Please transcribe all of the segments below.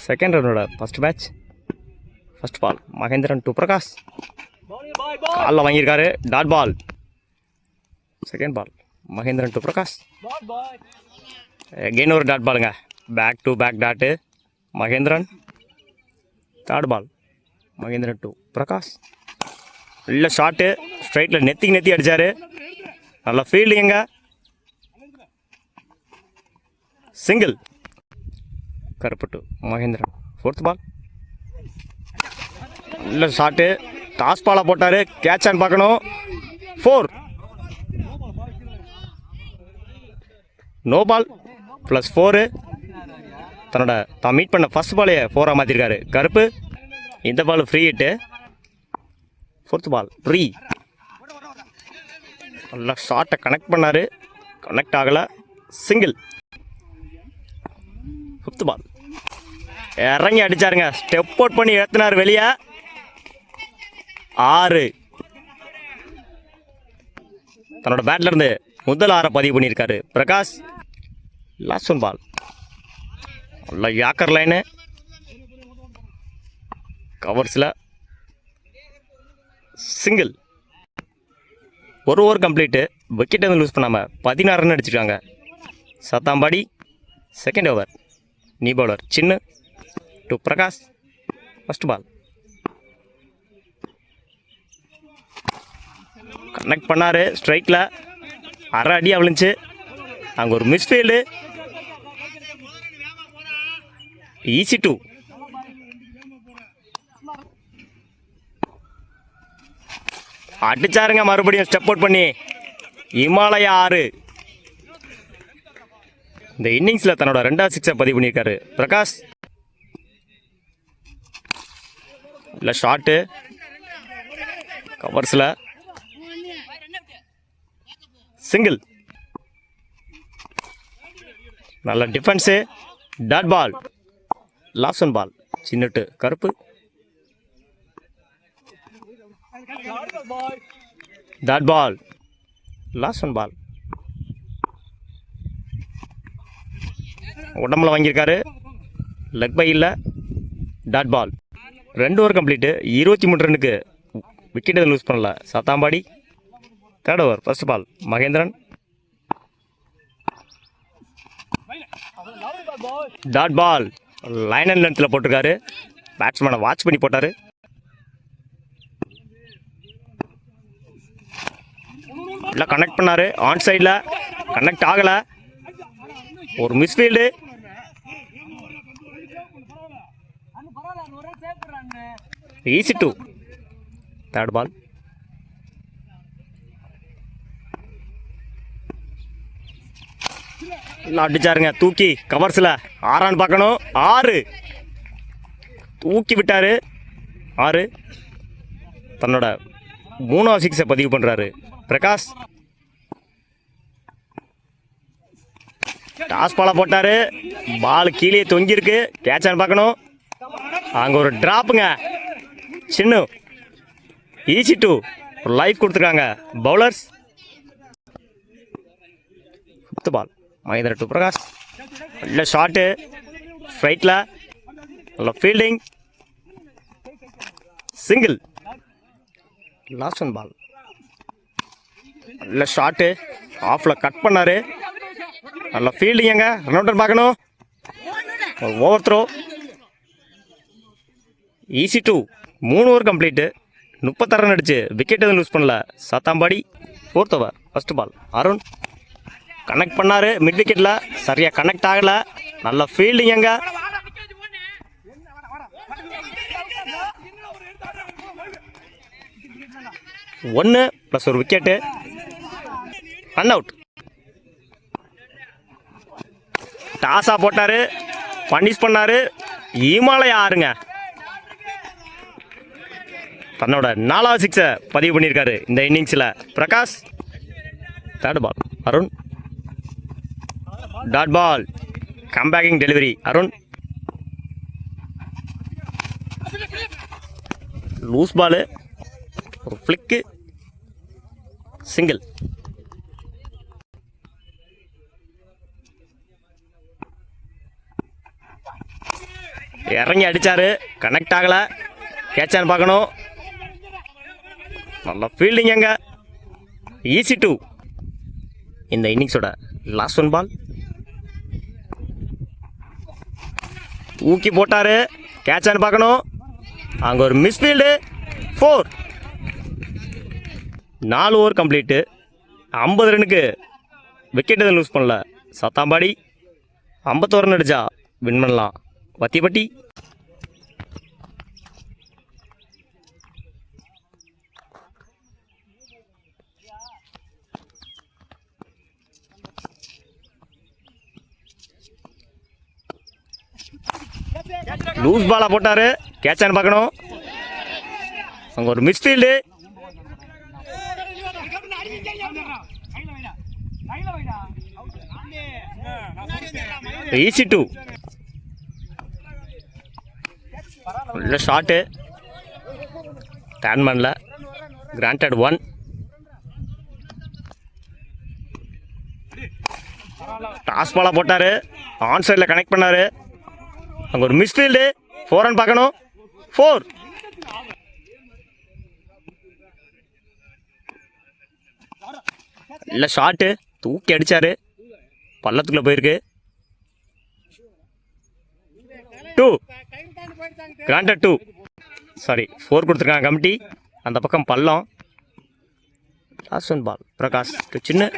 Second ரன்னோட first match. First ball Mahendran to Prakash. காலில் வாங்கியிருக்காரு. Dot ball. Second ball Mahendran to Prakash. Again ஒரு டாட் பாலுங்க. Back to back dot Mahendran. Third ball Mahendran to Prakash. நல்ல shot. ஸ்ட்ரைட்டில் நெத்தி அடித்தார். நல்ல ஃபீல்டிங்க. Single. Karuppu to Mahendran. Fourth ball நல்ல ஷாட்டு. டாஸ் பாலாக போட்டார். கேட்சான்னு பார்க்கணும். 4. No ball plus 4. தான் மீட் பண்ண ஃபர்ஸ்ட் பாலே 4ஆக மாற்றிருக்காரு கருப்பு. இந்த ball free hit. Fourth ball free. நல்லா ஷாட்டை கனெக்ட் பண்ணார். கனெக்ட் ஆகலை. சிங்கிள். ஃபிஃப்த் பால் இறங்கி அடித்தாருங்க. ஸ்டெப் அவுட் பண்ணி ஏற்றினார் வெளியே. 6. தன்னோட பேட்ல இருந்து முதல் 6 பதிவு பண்ணியிருக்காரு பிரகாஷ். லாஸ்ட் ஒன் பால் நல்ல யாக்கர் லைனு. கவர்ஸில் சிங்கிள். ஒரு ஓவர் கம்ப்ளீட்டு. விக்கெட் வந்து லூஸ் பண்ணாமல் 16 ரன் அடிச்சிருக்காங்க Sathambadi. Second over new bowler சின்ன டு பிரகாஷ். ஃபர்ஸ்ட் பால் கனெக்ட் பண்ணார். ஸ்ட்ரைட்டில் அரை அடியாக விழுந்துச்சு. அங்கே ஒரு மிஸ்ஃபீல்டு. ஈஸி 2. அடிச்சாருங்க மறுபடியும் ஸ்டெப் அவுட் பண்ணி. இமாலயா 6. இந்த இன்னிங்ஸில் தன்னோட 2வது 6 பதிவு பண்ணியிருக்காரு பிரகாஷ். இல்லை ஷாட்டு. கவர்ஸில் சிங்கிள். நல்ல defence. Dot ball. Last one ball சின்னட்டு Karuppu. Dot ball. Last one ball. உடம்புல வாங்கியிருக்காரு. லெக் பை இல்லை. Dot ball. 2 over complete. 23 ரன்னுக்கு விக்கெட் எதுவும் லூஸ் பண்ணல Sathampadi. Third over first ball Mahendran. Dot ball. Line and லென்த்தில் போட்டிருக்காரு. பேட்ஸ்மேனை வாட்ச் பண்ணி போட்டார். இல்லை கனெக்ட் பண்ணார். ஆன் சைடில் கனெக்ட் ஆகலை. ஒரு மிஸ்ஃபீல்டு. ஈஸி 2. தேர்ட் பால் அடிச்சாருங்க தூக்கி. கவர்ஸில் 6 பார்க்கணும். 6 தூக்கி விட்டார். 6. தன்னோட 3வது 6 பதிவு பண்ணுறாரு பிரகாஷ். டாஸ் பாலாக போட்டார். பால் கீழே தொங்கியிருக்கு. கேட்சான்னு பார்க்கணும். அங்கே ஒரு ட்ராப்புங்க. சின்ன ஈஸி 2. ஒரு லைஃப் கொடுத்துருக்காங்க bowlers. Fifth ball Mahendran to Prakash. நல்ல ஷாட்டு. ஸ்ட்ரைட்டில் நல்ல fielding. Single. Last one ball நல்ல ஷாட்டு. ஆஃபில் கட் பண்ணார். நல்ல ஃபீல்டிங்க. ரன் அவுட் பார்க்கணும். Over throw. Easy 2. 3 over complete. 36 run அடிச்சு விக்கெட் எதுவும் லூஸ் பண்ணல Sathampadi. Fourth over first ball Arun. Connect பண்ணார் மிட் விக்கெட்டில். சரியாக கனெக்ட் ஆகலை. நல்ல ஃபீல்டிங்க. ஒன்று ப்ளஸ் ஒரு விக்கெட்டு. Run out. டாஸாக போட்டார். பனிஷ் பண்ணார். இமாலயா 6ங்க. தன்னோட 4வது 6 பதிவு பண்ணியிருக்காரு இந்த இன்னிங்ஸில் Prakash. Third ball Arun. Dot ball. Comebacking delivery Arun. Loose ball. ஒரு ஃப்ளிக்கு. சிங்கிள். இறங்கி அடித்தார், கனெக்ட் ஆகலை. கேட்சான்னு பார்க்கணும். நல்லா ஃபீல்டிங் அங்கே. ஈஸி 2 இந்த இன்னிங்ஸோட லாஸ்ட் ஒன் பால். ஊக்கி போட்டார், கேட்சான்னு பார்க்கணும். அங்கே ஒரு மிஸ்ஃபீல்டு. 4. 4 over complete. 50 ரனுக்கு விக்கெட் எதுவும் லூஸ் பண்ணல. சத்தாம்பாடி 51 ரன் அடிச்சா வின் பண்ணலாம். வத்திப்பட்டி லூஸ் பாலாக போட்டார், கேட்சான்னு பார்க்கணும். அங்கே ஒரு மிஸ்ஃபீல்டு. ஈஸி 2 இல்லை ஷாட்டு. டேன் பண்ணல. கிராண்டட் 1. டாஸ் பாலாக போட்டார், ஆன் சைடில் கனெக்ட் பண்ணார். அங்கே ஒரு மிஸ்ஃபீல்டு. 4 ரன் பார்க்கணும். 4. இல்லை ஷாட்டு, தூக்கி அடித்தார், பள்ளத்துக்குள்ளே போயிருக்கு. 2. கிராண்டட் 2. சாரி 4 கொடுத்துருக்காங்க கமிட்டி. அந்த பக்கம் பள்ளம். லாஸ்ட் ஒன் பால். பிரகாஷ் சின்ன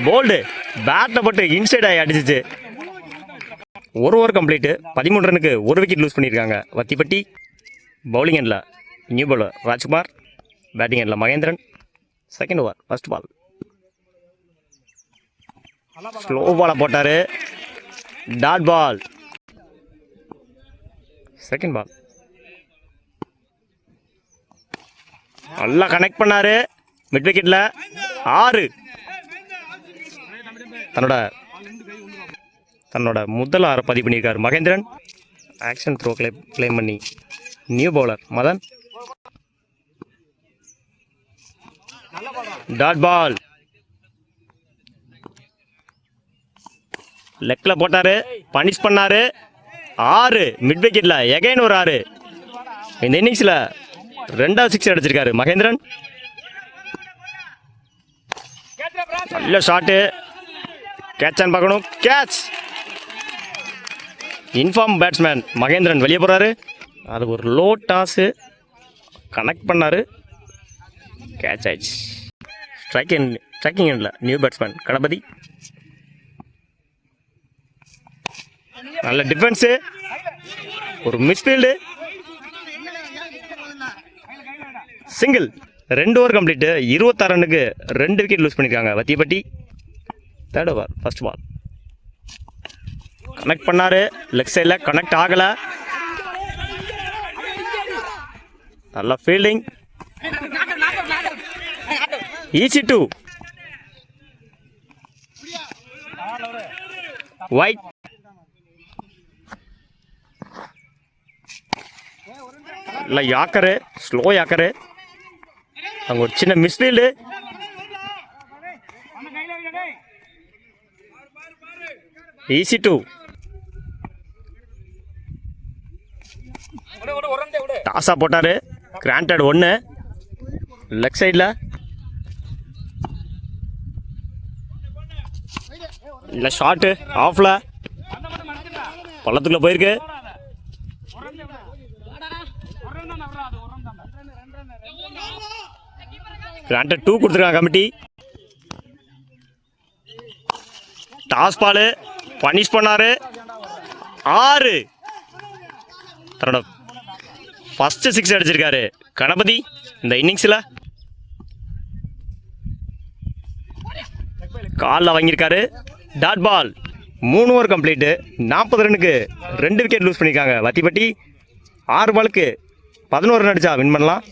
போல்டு பேட்டில் போட்டு இன்சைட் ஆகி அடிச்சிச்சு. 1 ஓவர் கம்ப்ளீட்டு. 13 ரனுக்கு 1 விக்கெட் லூஸ் பண்ணியிருக்காங்க வத்திப்பட்டி. பவுலிங் எண்டில் நியூ பவுலர் ராஜ்குமார், பேட்டிங் எண்டில் Mahendran. Second over first ball. Slow பாலை போட்டார், டாட் பால். செகண்ட் பால் நல்லா கனெக்ட் பண்ணார் மிட் விக்கெட்டில். 6. தன்னோட முதல் 6 பதிவு பண்ணியிருக்கார் மகேந்திரன். ஆக்ஷன் த்ரோ கிளைம் பண்ணி new bowler Madhan. Dot ball. லெக்கில் போட்டார், பனிஷ் பண்ணார். 6 மிட் விக்கெட்டில் எகைன் ஒரு 6. இந்த இன்னிங்ஸில் 2வது 6 அடிச்சிருக்காரு மகேந்திரன். நல்ல ஷாட்டு, கேட்சான்னு பார்க்கணும். கேட்ச். இன்ஃபார்ம் பேட்ஸ்மேன் மகேந்திரன் வெளியே போகிறாரு. அது ஒரு லோ டாஸு, கனெக்ட் பண்ணார், கேட்ச் ஆயிடுச்சு. ஸ்ட்ரைக்கிங் எண்டில் நியூ பேட்ஸ்மேன் கணபதி. நல்ல டிஃபென்ஸு, ஒரு மிஸ்ஃபீல்டு, சிங்கிள். 2 over complete. 26 ரனுக்கு 2 விக்கெட் லூஸ் பண்ணியிருக்காங்க Vathipatti. Third over first ball. Connect பண்ணார், லெக் சைடில் கனெக்ட் ஆகலை. நல்ல ஃபீல்டிங். ஈஸி 2. ஒயிட். இல்லை யாக்கரு, ஸ்லோ யாக்கரு. அங்கே ஒரு சின்ன மிஸ்ஃபீல்டு. ஈஸி 2. டாஸாக போட்டார், கிராண்டட் 1. லெக் சைடில் இல்லை ஷாட்டு, ஆஃபில் பள்ளத்துக்குள்ளே போயிருக்கு. கிராண்டட் 2 கொடுத்துருக்காங்க கமிட்டி. டாஸ் பால், பனிஷ் பண்ணார். 6. தன்னோட ஃபஸ்ட்டு 6 அடிச்சிருக்காரு கணபதி இந்த இன்னிங்ஸில். காலில் வாங்கியிருக்காரு. Dot ball. 3 over complete. 40 ரனுக்கு 2 விக்கெட் லூஸ் பண்ணியிருக்காங்க வத்திப்பட்டி. 6 பாலுக்கு 11 ரன் அடித்தா வின் பண்ணலாம்.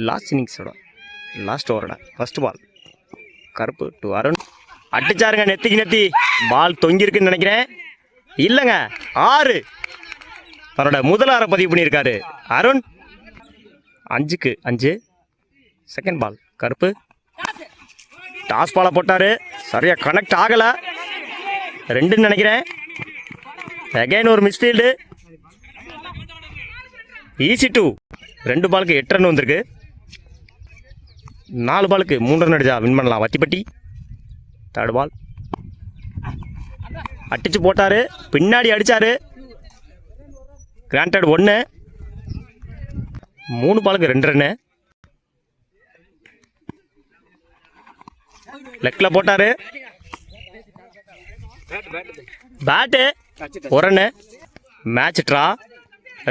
லாஸ்ட் இன்னிங்ஸோட லாஸ்ட் ஓவரோட first ball. Karuppu to Arun. அடிச்சாருங்க நெத்திக்கு நெத்தி. பால் தொங்கியிருக்குன்னு நினைக்கிறேன். இல்லைங்க, 6. தன்னோட முதல் 6 பதிவு பண்ணியிருக்காரு அருண். 5க்கு 5. செகண்ட் பால் கருப்பு. டாஸ் பாலை போட்டார், சரியாக கனெக்ட் ஆகலை. 2ன்னு நினைக்கிறேன். அகைன் ஒரு மிஸ்ஃபீல்டு. ஈஸி 2. 2 பாலுக்கு 8 ரன் வந்திருக்கு. 4 பாலுக்கு 3 ரன் அடிச்சா வின் பண்ணலாம். வத்திப்பட்டி. தேர்ட் பால் அடிச்சு போட்டாரு, பின்னாடி அடிச்சாரு. கிராண்டட் 1. 3 பாலுக்கு 2 ரன்னு. லெக்ல போட்டாரு, பேட்டு 1 ரன்னு. Match draw.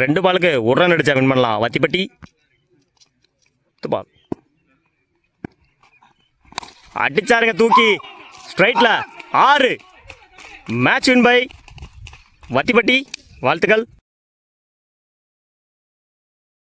2 பாலுக்கு 1 ரன் அடிச்சா வின் பண்ணலாம். வத்திப்பட்டி. பால் அடிச்சாருங்க தூக்கி ஸ்ட்ரைட்ல 6. Match win by Vathipatti. வாழ்த்துக்கள்.